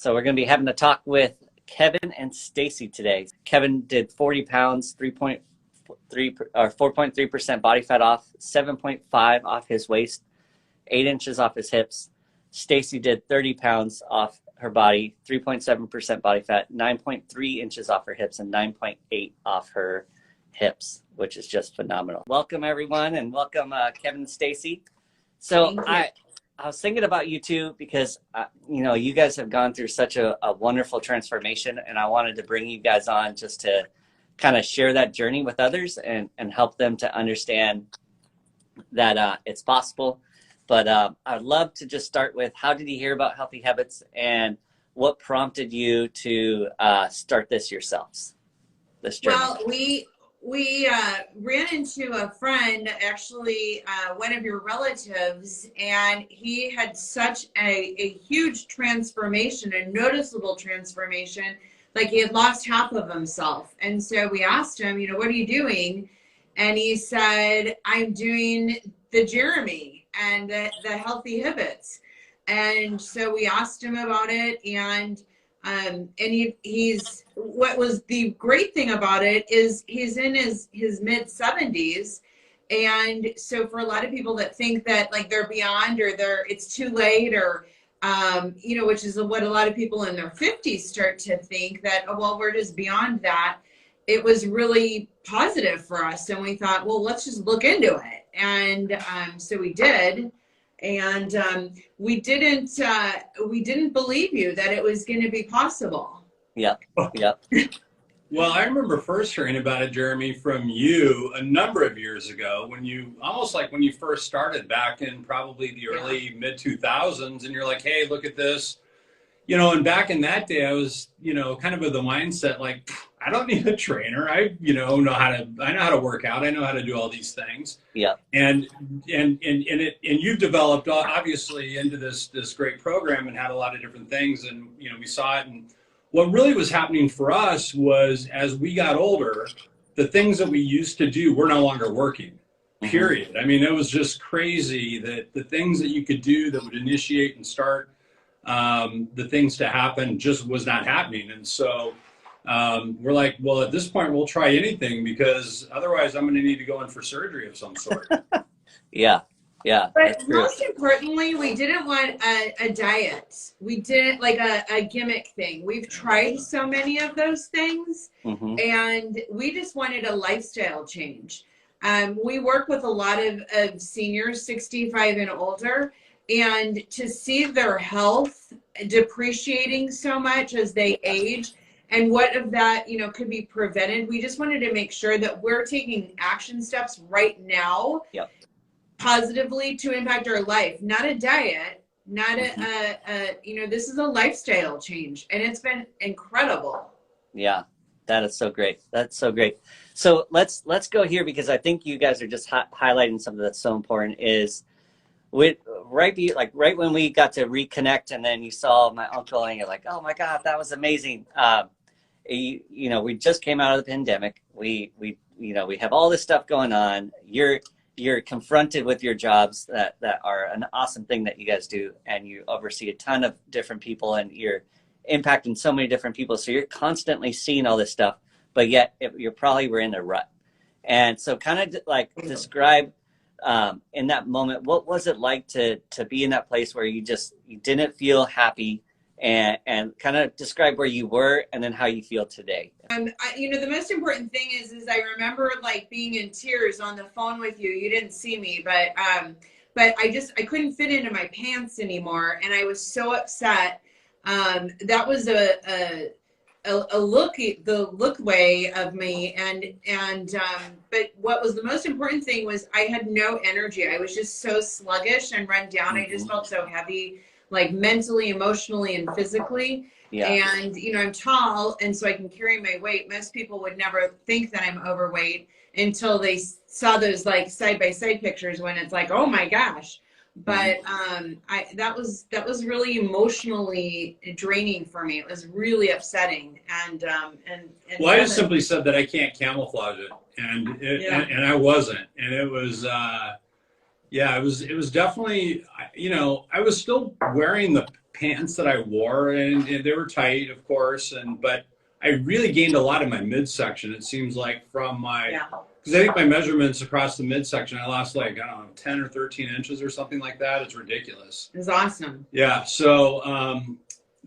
So we're going to be having a talk with Kevin and Stacey today. Kevin did 40 pounds, 3.3 or 4.3% body fat off, 7.5 off his waist, 8 inches off his hips. Stacey did 30 pounds off her body, 3.7% body fat, 9.3 inches off her hips, and 9.8 off her hips, which is just phenomenal. Welcome everyone, and welcome Kevin and Stacey. So I was thinking about you two because, you guys have gone through such a wonderful transformation, and I wanted to bring you guys on just to kind of share that journey with others and help them to understand that it's possible. But I'd love to just start with, how did you hear about Healthy Hebets, and what prompted you to start this yourselves, this journey? Well, we ran into a friend, actually one of your relatives, and he had such a huge transformation, a noticeable transformation, like he had lost half of himself. And so we asked him, what are you doing? And he said, I'm doing the Jeremy and the Healthy Hebets. And so we asked him about it, and he's, what was the great thing about it is he's in his mid 70s. And so for a lot of people that think that like they're beyond, or it's too late, or, which is what a lot of people in their 50s start to think, that, oh, well, we're just beyond that. It was really positive for us. And we thought, well, let's just look into it. And so we did. And we didn't believe you that it was going to be possible. Yep. Well, I remember first hearing about it, Jeremy, from you a number of years ago, when you first started back in probably the early mid 2000s, and you're like, hey, look at this. And back in that day, I was, kind of with the mindset like, I don't need a trainer. I know how to work out. I know how to do all these things. Yeah. And you've developed obviously into this great program and had a lot of different things. And, we saw it. And what really was happening for us was, as we got older, the things that we used to do were no longer working, period. Mm-hmm. I mean, it was just crazy that the things that you could do that would initiate and start the things to happen just was not happening. And so we're like, well, at this point, we'll try anything, because otherwise I'm going to need to go in for surgery of some sort. Yeah. But most importantly, we didn't want a diet. We didn't like a gimmick thing. We've tried so many of those things, and we just wanted a lifestyle change. We work with a lot of seniors, 65 and older, and to see their health depreciating so much as they age, and what of that, could be prevented. We just wanted to make sure that we're taking action steps right now, positively, to impact our life, not a diet, not this is a lifestyle change, and it's been incredible. Yeah, that is so great. That's so great. So let's go here, because I think you guys are just highlighting something that's so important. Is right when we got to reconnect, and then you saw my uncle, and you're like, oh my God, that was amazing. We just came out of the pandemic. We have all this stuff going on. You're confronted with your jobs that are an awesome thing that you guys do, and you oversee a ton of different people, and you're impacting so many different people. So you're constantly seeing all this stuff, but yet you probably were in a rut. And so kind of like describe in that moment, what was it like to be in that place where you didn't feel happy, and kind of describe where you were and then how you feel today. The most important thing is I remember like being in tears on the phone with you. You didn't see me, but I couldn't fit into my pants anymore, and I was so upset. That was the look way of me, but what was the most important thing was I had no energy. I was just so sluggish and run down. I just felt so heavy, like mentally, emotionally, and physically. And I'm tall, and so I can carry my weight. Most people would never think that I'm overweight until they saw those like side-by-side pictures, when it's like, oh my gosh. But that was really emotionally draining for me. It was really upsetting, and well, I just simply said that I can't camouflage it, and I wasn't, and it was it was definitely, I was still wearing pants that I wore, and they were tight, of course, but I really gained a lot in my midsection. It seems like from my, because I think my measurements across the midsection, I lost like, I don't know, 10 or 13 inches or something like that. It's ridiculous. It's awesome. Yeah. So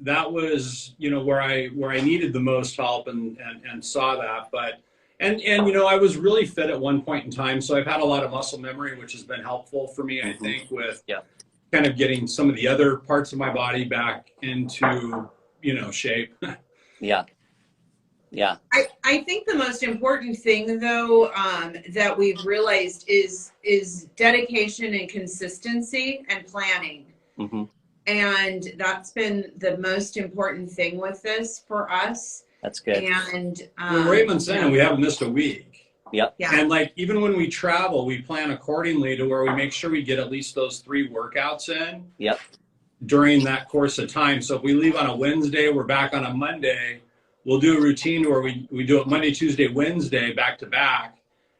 that was, where I needed the most help and saw that. But and I was really fit at one point in time, so I've had a lot of muscle memory, which has been helpful for me, I think, with kind of getting some of the other parts of my body back into shape. Yeah. I think the most important thing, though, that we've realized is dedication and consistency and planning. Mm-hmm. And that's been the most important thing with this for us. That's good. And we're 8 months in and we haven't missed a week. Yep. Yeah. And like, even when we travel, we plan accordingly to where we make sure we get at least those 3 workouts in. Yep. During that course of time. So if we leave on a Wednesday, we're back on a Monday. We'll do a routine where we do it Monday, Tuesday, Wednesday, back to back,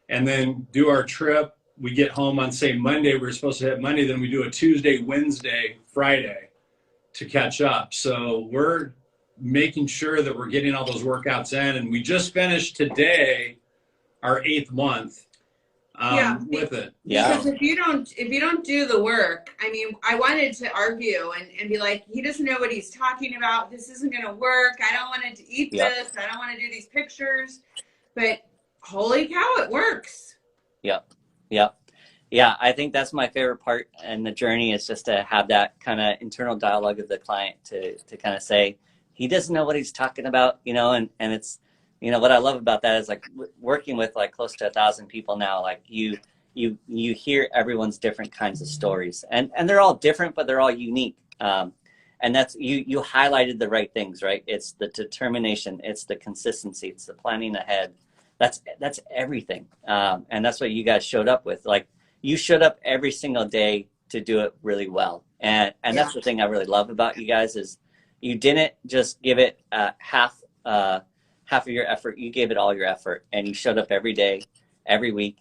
and then do our trip. We get home on, say, Monday. We're supposed to hit Monday. Then we do a Tuesday, Wednesday, Friday to catch up. So we're making sure that we're getting all those workouts in. And we just finished today our 8th month with it. Yeah. Because if you don't do the work, I mean, I wanted to argue and be like, he doesn't know what he's talking about. This isn't going to work. I don't want to eat this. I don't want to do these pictures. But holy cow, it works. Yep. Yeah, I think that's my favorite part in the journey, is just to have that kind of internal dialogue with the client to kind of say, he doesn't know what he's talking about, and it's, what I love about that is like working with like close to 1,000 people now, like you hear everyone's different kinds of stories, and they're all different, but they're all unique. And that's, you highlighted the right things, right? It's the determination, it's the consistency, it's the planning ahead. That's everything. And that's what you guys showed up with. Like, you showed up every single day to do it really well. And that's the thing I really love about you guys, is you didn't just give it half of your effort. You gave it all your effort, and you showed up every day, every week.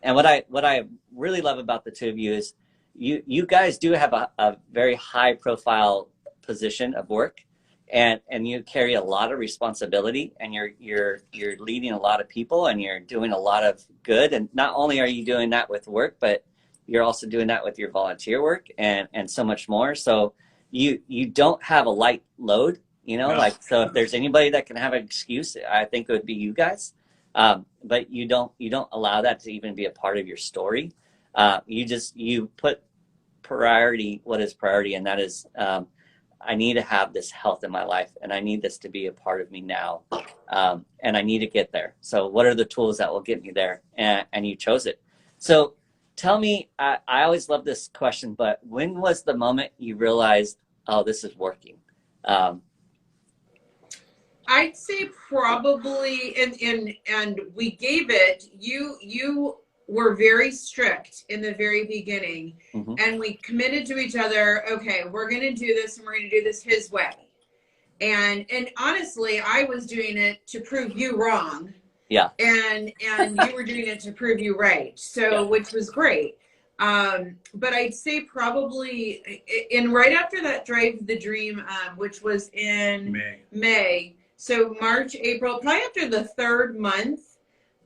And what I really love about the two of you is you guys do have a very high profile position of work, and you carry a lot of responsibility, and you're leading a lot of people, and you're doing a lot of good. And not only are you doing that with work, but you're also doing that with your volunteer work and so much more. So you don't have a light load, like, so if there's anybody that can have an excuse, I think it would be you guys. But you don't allow that to even be a part of your story. You put priority, what is priority, and that is, I need to have this health in my life, and I need this to be a part of me now, and I need to get there. So what are the tools that will get me there? And you chose it. So tell me, I always love this question, but when was the moment you realized, oh, this is working? I'd say probably, and we gave it, you were very strict in the very beginning, and we committed to each other, okay, we're going to do this, and we're going to do this his way. And honestly, I was doing it to prove you wrong. Yeah. And you were doing it to prove you right. So, which was great. But I'd say probably right after that Drive the Dream, which was in May. So March, April, probably after the 3rd month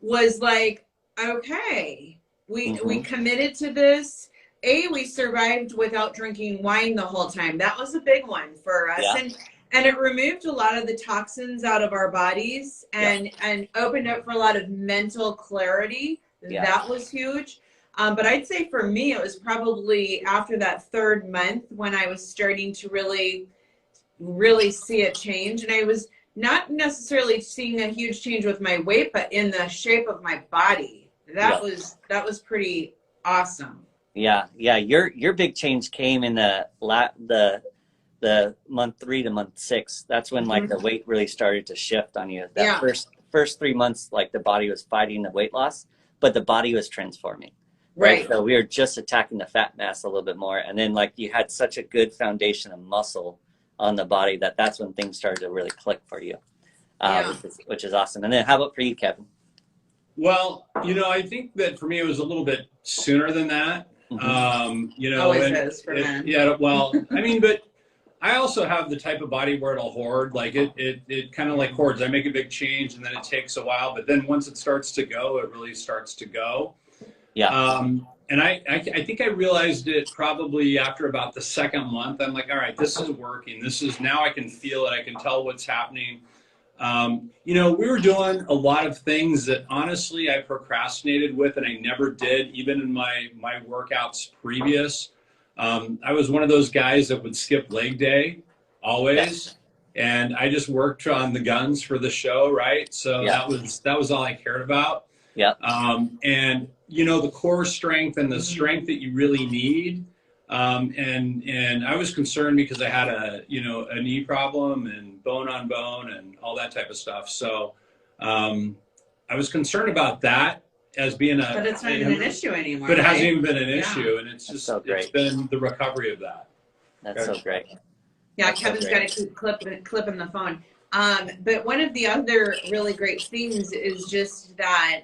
was like, okay, we committed to this. We survived without drinking wine the whole time. That was a big one for us. Yeah. And it removed a lot of the toxins out of our bodies and opened up for a lot of mental clarity. Yeah. That was huge. But I'd say for me, it was probably after that 3rd month when I was starting to really, really see a change. And I was not necessarily seeing a huge change with my weight, but in the shape of my body. That was pretty awesome. Yeah. Your big change came in the month 3 to month 6. That's when like the weight really started to shift on you. That first 3 months, like the body was fighting the weight loss, but the body was transforming. Right. So we were just attacking the fat mass a little bit more. And then like you had such a good foundation of muscle on the body that's when things started to really click for you, which is awesome. And then how about for you, Kevin? Well, I think that for me, it was a little bit sooner than that. Always is for men. Yeah. Well, I mean, but I also have the type of body where it'll hoard. Like it kind of like hoards. I make a big change and then it takes a while, but then once it starts to go, it really starts to go. Yeah. And I think I realized it probably after about the second month. I'm like, all right, this is working. This is, now I can feel it. I can tell what's happening. You know, we were doing a lot of things that honestly I procrastinated with and I never did, even in my workouts previous. I was one of those guys that would skip leg day always. And I just worked on the guns for the show, right? So that was all I cared about. Yeah. And you know, the core strength and the strength that you really need. And I was concerned because I had a knee problem and bone on bone and all that type of stuff. So I was concerned about that as being but it's not even an issue anymore. But it hasn't even been an issue, and it's just it's been the recovery of that. That's so great. Yeah, That's Kevin's got to keep clipping the phone. But one of the other really great things is just that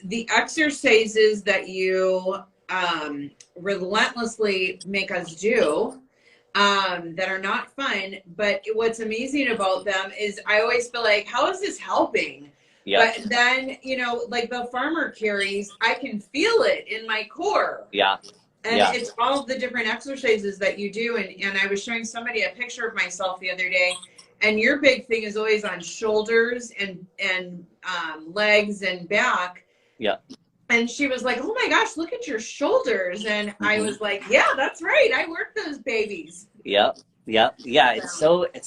the exercises that you relentlessly make us do that are not fun, but what's amazing about them is I always feel like, how is this helping? Yeah. But then, you know, like the farmer carries, I can feel it in my core. Yeah. And it's all the different exercises that you do. And I was showing somebody a picture of myself the other day, and your big thing is always on shoulders and legs and back. Yeah. And she was like, oh my gosh, look at your shoulders. And I was like, yeah, that's right. I work those babies. Yep. Yep. Yeah. It's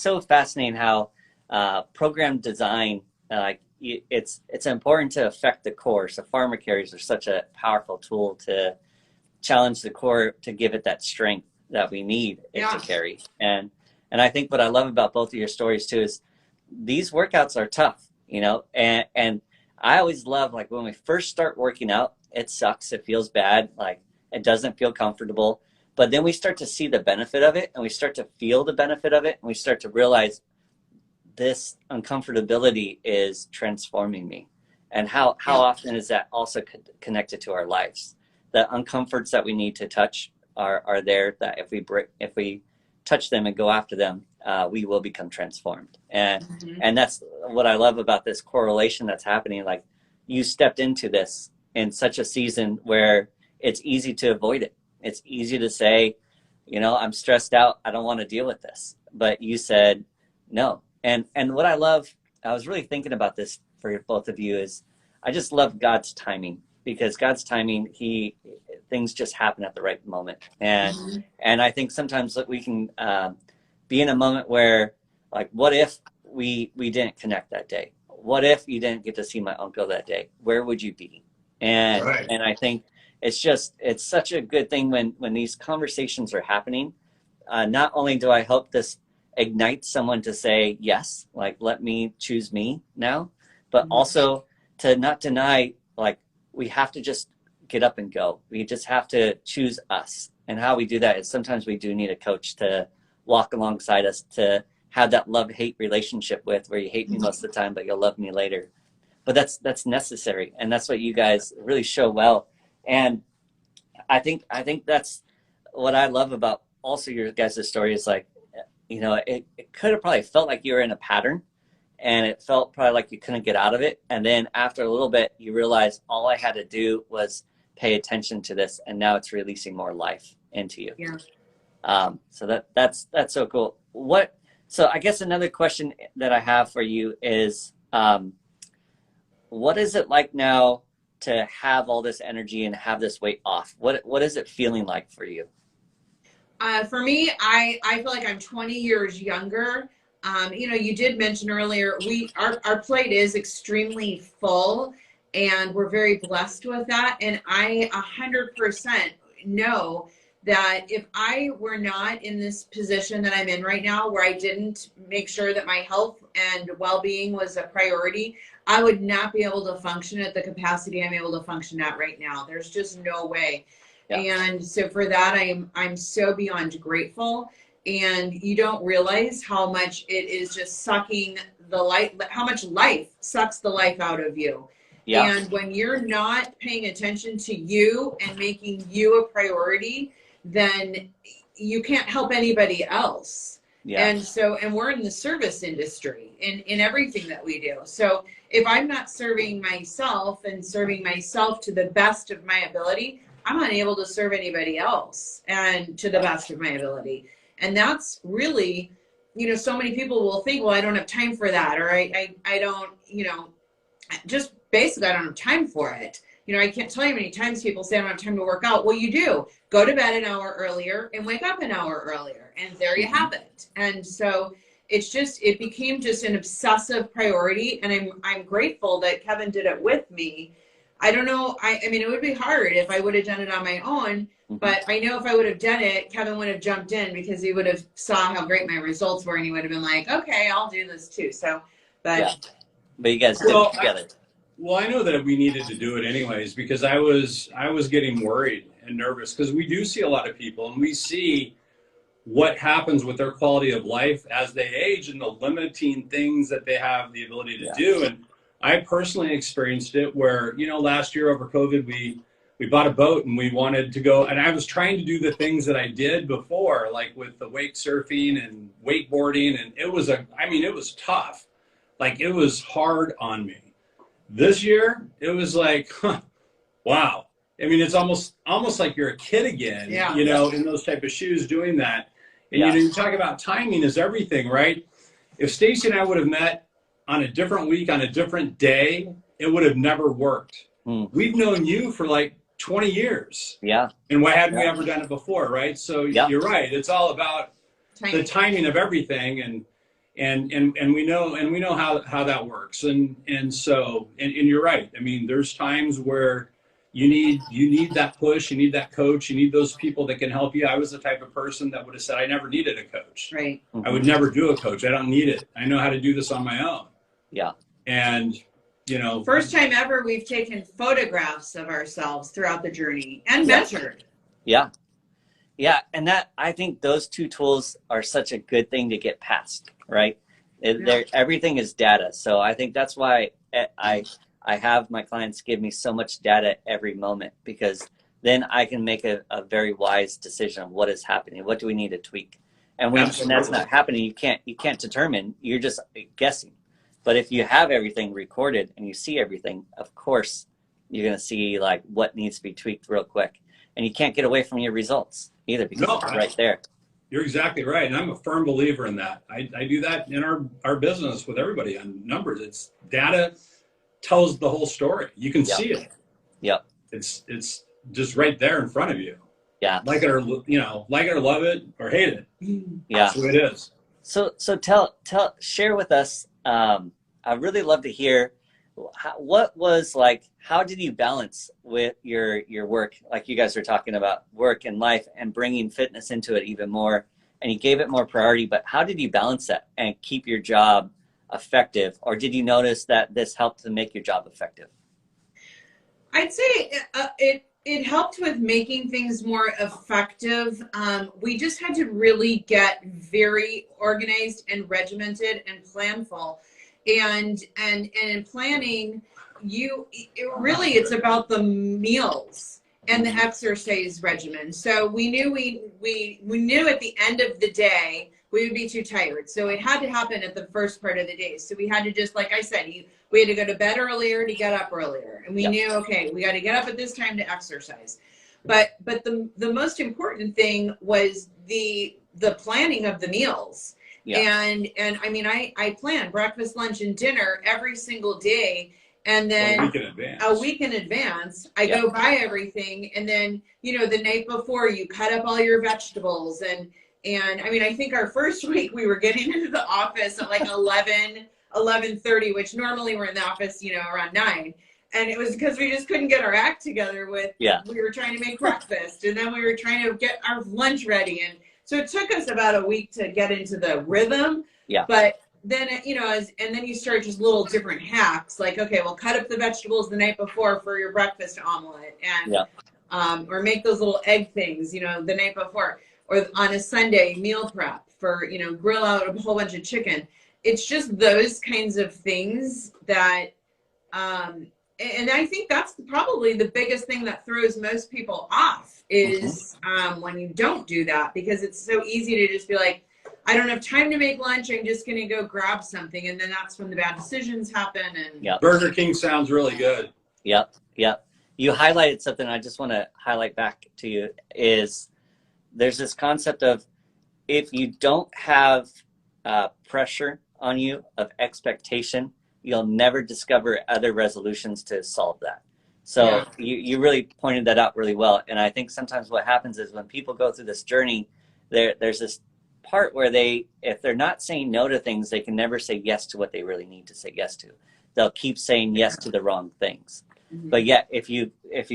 so fascinating how program design, it's important to affect the core. So farmer carries are such a powerful tool to challenge the core to give it that strength that we need it to carry. And I think what I love about both of your stories too is these workouts are tough, you know, and I always love, like, when we first start working out, it sucks. It feels bad. Like, it doesn't feel comfortable, but then we start to see the benefit of it and we start to feel the benefit of it. And we start to realize this uncomfortability is transforming me. And how often is that also connected to our lives? The uncomforts that we need to touch are there, that if we touch them and go after them, we will become transformed. And that's what I love about this correlation that's happening. Like, you stepped into this in such a season where it's easy to avoid it. It's easy to say, you know, I'm stressed out, I don't want to deal with this. But you said no. And what I love, I was really thinking about this for both of you, is I just love God's timing, because God's timing, things just happen at the right moment. And I think sometimes we can be in a moment where, like, what if we didn't connect that day? What if you didn't get to see my uncle that day? Where would you be? And I think it's such a good thing when these conversations are happening. Not only do I hope this ignites someone to say yes, like, let me choose me now, but also to not deny, like, we have to just get up and go. We just have to choose us. And how we do that is sometimes we do need a coach to walk alongside us, to have that love-hate relationship with, where you hate me most of the time, but you'll love me later. But that's necessary. And that's what you guys really show well. And I think that's what I love about also your guys' story is, like, you know, it could have probably felt like you were in a pattern, and it felt probably like you couldn't get out of it. And then after a little bit, you realize all I had to do was pay attention to this, and now it's releasing more life into you. Yeah. So that's so cool. So I guess another question that I have for you is, what is it like now to have all this energy and have this weight off? What is it feeling like for you? For me, I feel like I'm 20 years younger. You know, you did mention earlier, our plate is extremely full, and we're very blessed with that. And I 100% know that if I were not in this position that I'm in right now, where I didn't make sure that my health and well-being was a priority, I would not be able to function at the capacity I'm able to function at right now. There's just no way. Yeah. And so for that, I'm so beyond grateful. And you don't realize how much it is just sucking the life, how much life sucks the life out of you. Yeah. And when you're not paying attention to you and making you a priority, then you can't help anybody else. Yeah. And we're in the service industry in everything that we do. So if I'm not serving myself and serving myself to the best of my ability, I'm unable to serve anybody else and to the best of my ability. And that's really, so many people will think, well, I don't have time for that. Or I don't, just basically I don't have time for it. I can't tell you how many times people say I don't have time to work out. Well, you do. Go to bed an hour earlier and wake up an hour earlier. And there you have it. And so it became just an obsessive priority. And I'm grateful that Kevin did it with me. I don't know. I mean, it would be hard if I would have done it on my own. But I know if I would have done it, Kevin would have jumped in because he would have saw how great my results were. And he would have been like, okay, I'll do this too. So, but you guys did it together. Well, I know that we needed to do it anyways because I was getting worried and nervous because we do see a lot of people and we see what happens with their quality of life as they age and the limiting things that they have the ability to do. And I personally experienced it where, last year over COVID, we bought a boat and we wanted to go, and I was trying to do the things that I did before, like with the wake surfing and wakeboarding. And it was tough. Like it was hard on me. This year, it was like, wow. I mean, it's almost like you're a kid again, in those type of shoes doing that. And, you talk about timing is everything, right? If Stacey and I would have met on a different week, on a different day, it would have never worked. We've known you for like 20 years. Yeah. And why hadn't we ever done it before, right? So you're right. It's all about the timing of everything. And we know how that works. And so you're right. I mean, there's times where you need that push, you need that coach, you need those people that can help you. I was the type of person that would have said I never needed a coach. Right. I would never do a coach. I don't need it. I know how to do this on my own. Yeah. And first time ever we've taken photographs of ourselves throughout the journey and measured. Yeah. Yeah, and I think those two tools are such a good thing to get past, right? Everything is data. So I think that's why I have my clients give me so much data every moment, because then I can make a very wise decision of what is happening. What do we need to tweak? And when that's not happening, you can't determine. You're just guessing. But if you have everything recorded and you see everything, of course, you're going to see like what needs to be tweaked real quick. And you can't get away from your results either, because it's right there. You're exactly right. And I'm a firm believer in that. I do that in our business with everybody on numbers. It's data tells the whole story. You can see it. Yep. It's just right there in front of you. Yeah. Like it or love it or hate it. Yeah. That's the way it is. So share with us. I'd really love to hear how did you balance with your work, like you guys were talking about work and life and bringing fitness into it even more, and you gave it more priority, but how did you balance that and keep your job effective? Or did you notice that this helped to make your job effective? I'd say it helped with making things more effective. We just had to really get very organized and regimented and planful. And in planning, it's about the meals and the exercise regimen. So we knew we knew at the end of the day we would be too tired. So it had to happen at the first part of the day. So we had to just, like I said, we had to go to bed earlier to get up earlier. And we knew, okay, we got to get up at this time to exercise. But the most important thing was the planning of the meals. Yeah. And I mean, I plan breakfast, lunch, and dinner every single day. And then a week in advance, I go buy everything. And then, the night before you cut up all your vegetables. And I mean, I think our first week we were getting into the office at like 11:30, which normally we're in the office, around 9. And it was because we just couldn't get our act together we were trying to make breakfast, and then we were trying to get our lunch ready. And so it took us about a week to get into the rhythm. Yeah. But then, and then you start just little different hacks, like, okay, well, cut up the vegetables the night before for your breakfast omelet, and or make those little egg things, the night before, or on a Sunday meal prep for, grill out a whole bunch of chicken. It's just those kinds of things that And I think that's probably the biggest thing that throws most people off is when you don't do that, because it's so easy to just be like, I don't have time to make lunch. I'm just going to go grab something. And then that's when the bad decisions happen. And Yep. Burger King sounds really good. Yep. Yep. You highlighted something I just want to highlight back to you is there's this concept of if you don't have pressure on you of expectation, you'll never discover other resolutions to solve that. So you really pointed that out really well. And I think sometimes what happens is when people go through this journey, there's this part where if they're not saying no to things, they can never say yes to what they really need to say yes to. They'll keep saying yes to the wrong things. But yet, if you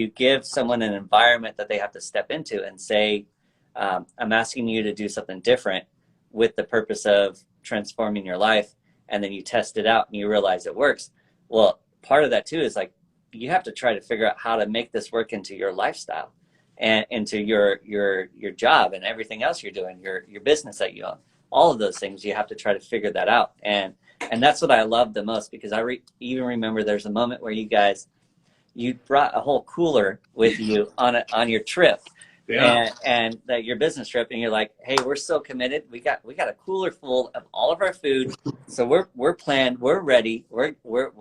give someone an environment that they have to step into and say, I'm asking you to do something different with the purpose of transforming your life, and then you test it out and you realize it works. Well, part of that too is like, you have to try to figure out how to make this work into your lifestyle and into your job and everything else you're doing, your business that you own. All of those things, you have to try to figure that out. And that's what I love the most, because I even remember there's a moment where you brought a whole cooler with you on your trip. And that your business trip, and you're like, hey, we're so committed. We got a cooler full of all of our food. So we're planned, we're ready, we're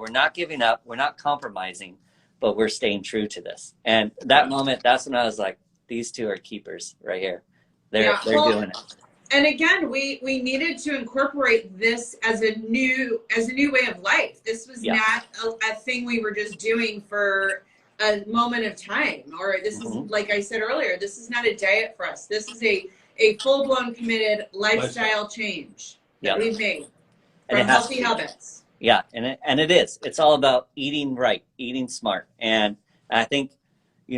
not giving up, we're not compromising, but we're staying true to this. And that moment, that's when I was like, these two are keepers right here. They're doing it. And again, we needed to incorporate this as a new way of life. This was not a thing we were just doing for a moment of time, or this is, like I said earlier, this is not a diet for us. This is a full-blown committed lifestyle change that we've made from Healthy Habits. Yeah, and it is. It's all about eating right, eating smart. And I think,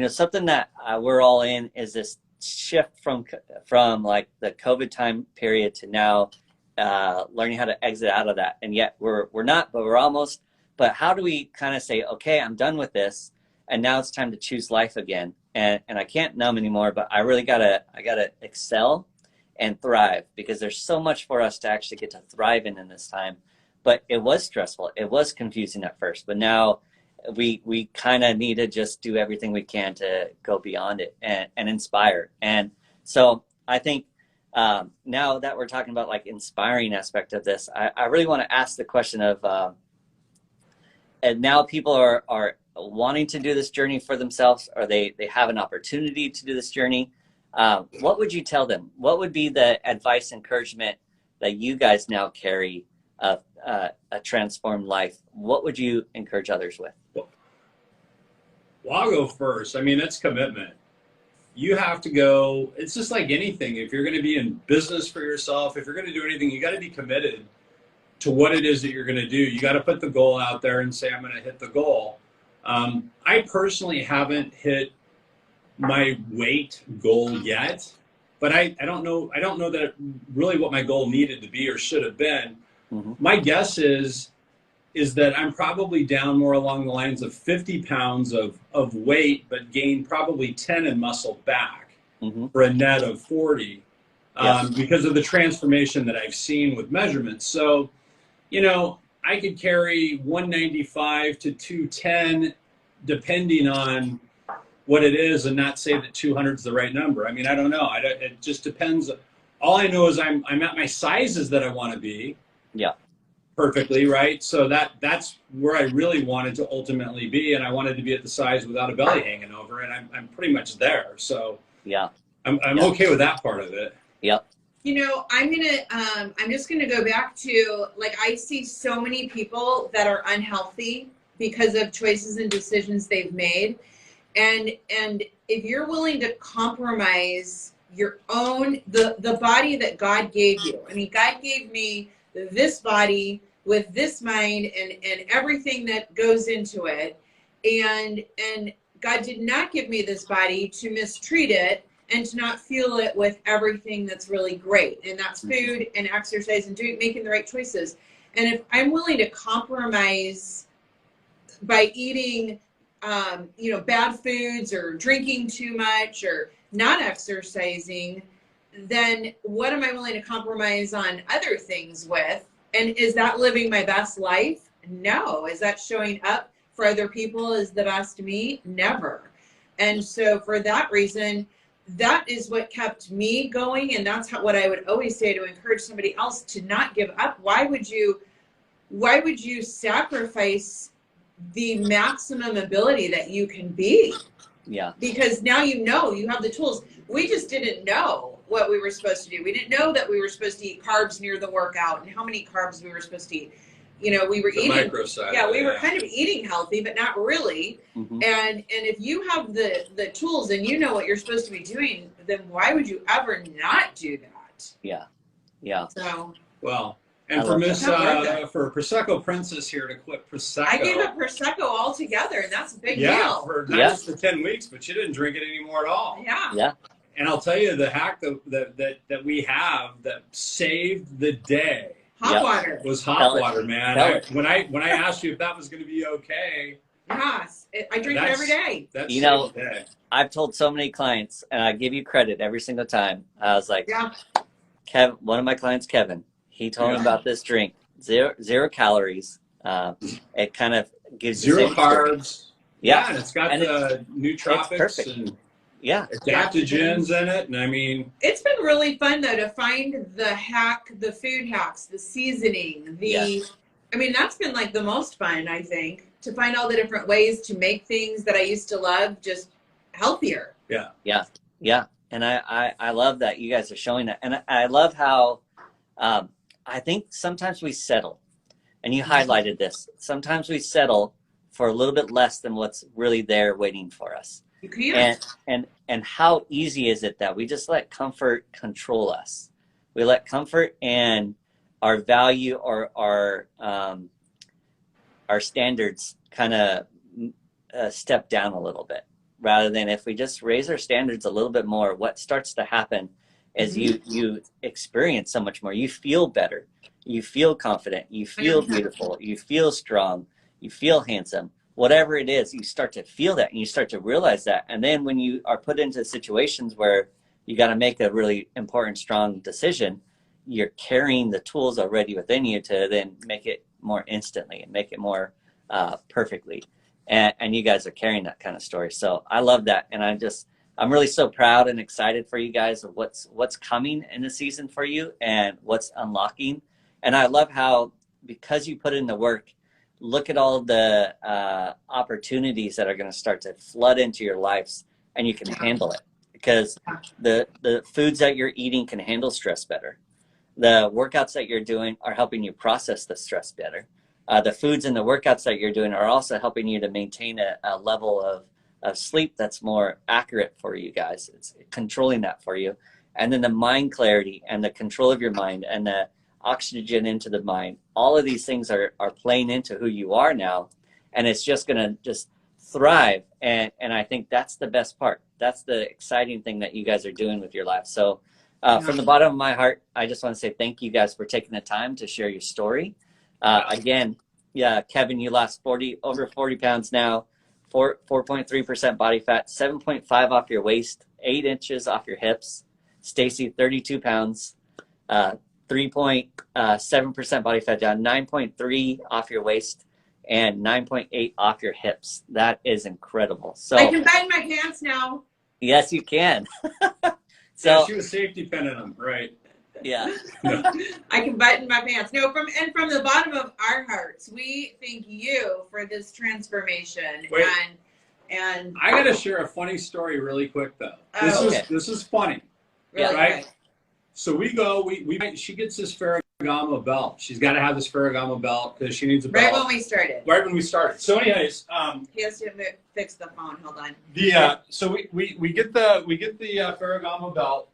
something that we're all in is this shift from like the COVID time period to now learning how to exit out of that. And yet we're not, but we're almost. But how do we kind of say, okay, I'm done with this, and now it's time to choose life again. And I can't numb anymore, but I really gotta excel and thrive, because there's so much for us to actually get to thrive in this time. But it was stressful. It was confusing at first, but now we kind of need to just do everything we can to go beyond it and inspire. And so I think now that we're talking about like inspiring aspect of this, I really want to ask the question of, and now people are wanting to do this journey for themselves, or they have an opportunity to do this journey. What would you tell them? What would be the advice, encouragement that you guys now carry of a transformed life? What would you encourage others with? Well, I'll go first. I mean, it's commitment. You have to go. It's just like anything. If you're going to be in business for yourself, if you're going to do anything, you got to be committed to what it is that you're going to do. You got to put the goal out there and say, I'm going to hit the goal. I personally haven't hit my weight goal yet, but I don't know that really what my goal needed to be or should have been. My guess is that I'm probably down more along the lines of 50 pounds of weight, but gained probably 10 in muscle back for a net of 40 because of the transformation that I've seen with measurements. So, I could carry 195 to 210 depending on what it is, and not say that 200 is the right number. I mean, I don't know. It just depends. All I know is I'm at my sizes that I want to be. Yeah. Perfectly, right? So that's where I really wanted to ultimately be, and I wanted to be at the size without a belly hanging over, and I'm pretty much there. So I'm okay with that part of it. Yep. I'm just gonna go back to, like, I see so many people that are unhealthy because of choices and decisions they've made, and if you're willing to compromise your own the body that God gave you. I mean, God gave me this body with this mind and everything that goes into it, and God did not give me this body to mistreat it and to not fuel it with everything that's really great, and that's food and exercise and making the right choices. And if I'm willing to compromise by eating bad foods or drinking too much or not exercising, then what am I willing to compromise on other things with? And is that living my best life? No. Is that showing up for other people is the best meat? Never. And so for that reason, that is what kept me going. And that's what I would always say to encourage somebody else to not give up. Why would you sacrifice the maximum ability that you can be? Yeah. Because now you have the tools. We just didn't know what we were supposed to do. We didn't know that we were supposed to eat carbs near the workout and how many carbs we were supposed to eat. You know, we were eating, micro side, we were kind of eating healthy, but not really. And if you have the tools and you know what you're supposed to be doing, then why would you ever not do that? Yeah. So well, and for for Prosecco Princess here to quit Prosecco, I gave up Prosecco altogether, and that's a big deal. For not just the 10 weeks, but you didn't drink it anymore at all. Yeah. And I'll tell you the hack that we have that saved the day. Hot water. Was hot water, man. When I asked you if that was going to be okay. Yes, I drink it every day. That's you know, I've told so many clients, and I give you credit every single time. I was like, one of my clients, Kevin, he told me about this drink. Zero calories. It kind of gives zero carbs. Yeah, and it's got the nootropics and adaptogens in it. And I mean, it's been really fun though to find the food hacks, the seasoning, I mean, that's been like the most fun, I think, to find all the different ways to make things that I used to love just healthier. Yeah. And I love that you guys are showing that. And I love how I think sometimes we settle, and you highlighted this. Sometimes we settle for a little bit less than what's really there waiting for us. You can. And how easy is it that we just let comfort control us? We let comfort and our value or our standards kind of step down a little bit, rather than if we just raise our standards a little bit more. What starts to happen is you experience so much more. You feel better. You feel confident. You feel beautiful. You feel strong. You feel handsome. Whatever it is, you start to feel that and you start to realize that. And then when you are put into situations where you got to make a really important, strong decision, you're carrying the tools already within you to then make it more instantly and make it more perfectly. And you guys are carrying that kind of story. So I love that. And I'm really so proud and excited for you guys of what's coming in the season for you and what's unlocking. And I love how, because you put in the work, look at all the opportunities that are going to start to flood into your lives, and you can handle it because the foods that you're eating can handle stress better. The workouts that you're doing are helping you process the stress better. The foods and the workouts that you're doing are also helping you to maintain a level of sleep that's more accurate for you guys. It's controlling that for you. And then the mind clarity and the control of your mind and the oxygen into the mind, all of these things are playing into who you are now, and it's just going to just thrive. And I think that's the best part. That's the exciting thing that you guys are doing with your life. So from the bottom of my heart, I just want to say thank you guys for taking the time to share your story. Again, Kevin, you lost over 40 pounds now, 4.3% body fat, 7.5 off your waist, 8 inches off your hips. Stacey, 32 pounds, 3.7% body fat down, 9.3 off your waist, and 9.8 off your hips. That is incredible. So I can button my pants now. Yes, you can. So she was safety pinning them, right? Yeah. I can button my pants. No, from the bottom of our hearts, we thank you for this transformation. Wait. And I got to share a funny story really quick though. This is funny. Really right? good. So we go. She gets this Ferragamo belt. She's got to have this Ferragamo belt because she needs a belt. Right when we started. Right when we started. So, anyways, he has to fix the phone. Hold on. So we get the Ferragamo belt.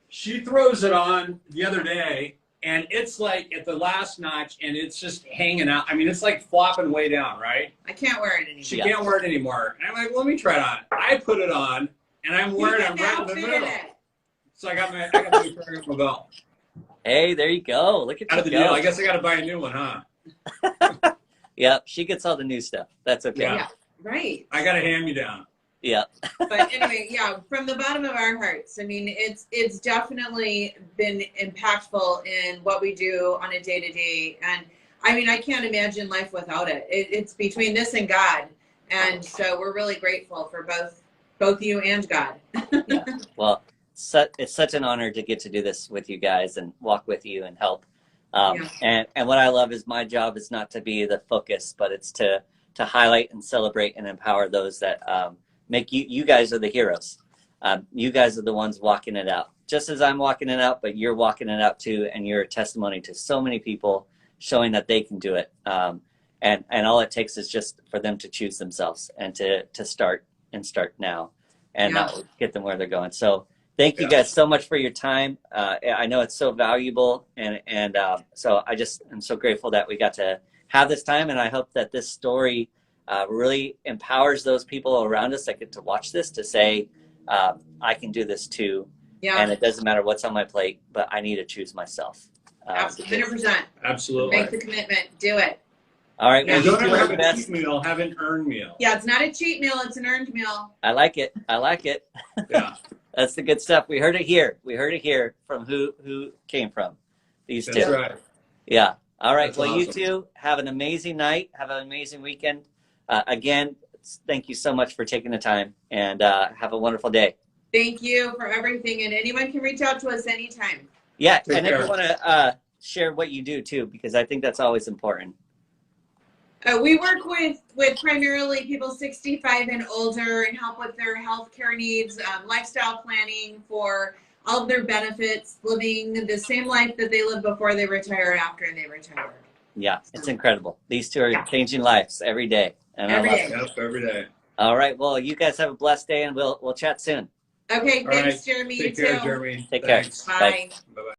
She throws it on the other day, and it's like at the last notch, and it's just hanging out. I mean, it's like flopping way down, right? I can't wear it anymore. She can't wear it anymore. And I'm like, let me try it on. I put it on, and I'm wearing it right in the middle. So I got my Ferragamo belt. Hey, there you go. Look at you. Out of the deal. I guess I got to buy a new one, huh? Yep, she gets all the new stuff. That's okay. Yeah, right. I got a hand-me-down. Yeah. But anyway, from the bottom of our hearts, I mean, it's definitely been impactful in what we do on a day-to-day. And I mean, I can't imagine life without it. It's between this and God. And so we're really grateful for both you and God. Yeah. Well, it's such an honor to get to do this with you guys and walk with you and help. And what I love is my job is not to be the focus, but it's to highlight and celebrate and empower those that make you guys are the heroes. You guys are the ones walking it out, just as I'm walking it out, but you're walking it out too. And you're a testimony to so many people showing that they can do it. And all it takes is just for them to choose themselves and to start now and get them where they're going. So thank you guys so much for your time. I know it's so valuable. And so I just am so grateful that we got to have this time. And I hope that this story really empowers those people around us that get to watch this to say, I can do this too. Yeah. And it doesn't matter what's on my plate, but I need to choose myself. Absolutely. 100%. Absolutely. Make the commitment. Do it. All right. Well, don't ever have a cheat meal. Have an earned meal. Yeah, it's not a cheat meal. It's an earned meal. I like it. Yeah. That's the good stuff. We heard it here. We heard it here from who came from these two. That's right. Yeah. All right. That's well, awesome. You two have an amazing night. Have an amazing weekend. Again, thank you so much for taking the time and have a wonderful day. Thank you for everything. And anyone can reach out to us anytime. Yeah. And if you want to share what you do too, because I think that's always important. We work with primarily people 65 and older and help with their healthcare needs, lifestyle planning for all of their benefits, living the same life that they lived before they retired, after they retired. Yeah, it's incredible. These two are changing lives every day. And every day. Yep, every day. All right. Well, you guys have a blessed day, and we'll chat soon. Okay. Thanks, Jeremy. Take care, Jeremy. Take care. Bye. Bye-bye.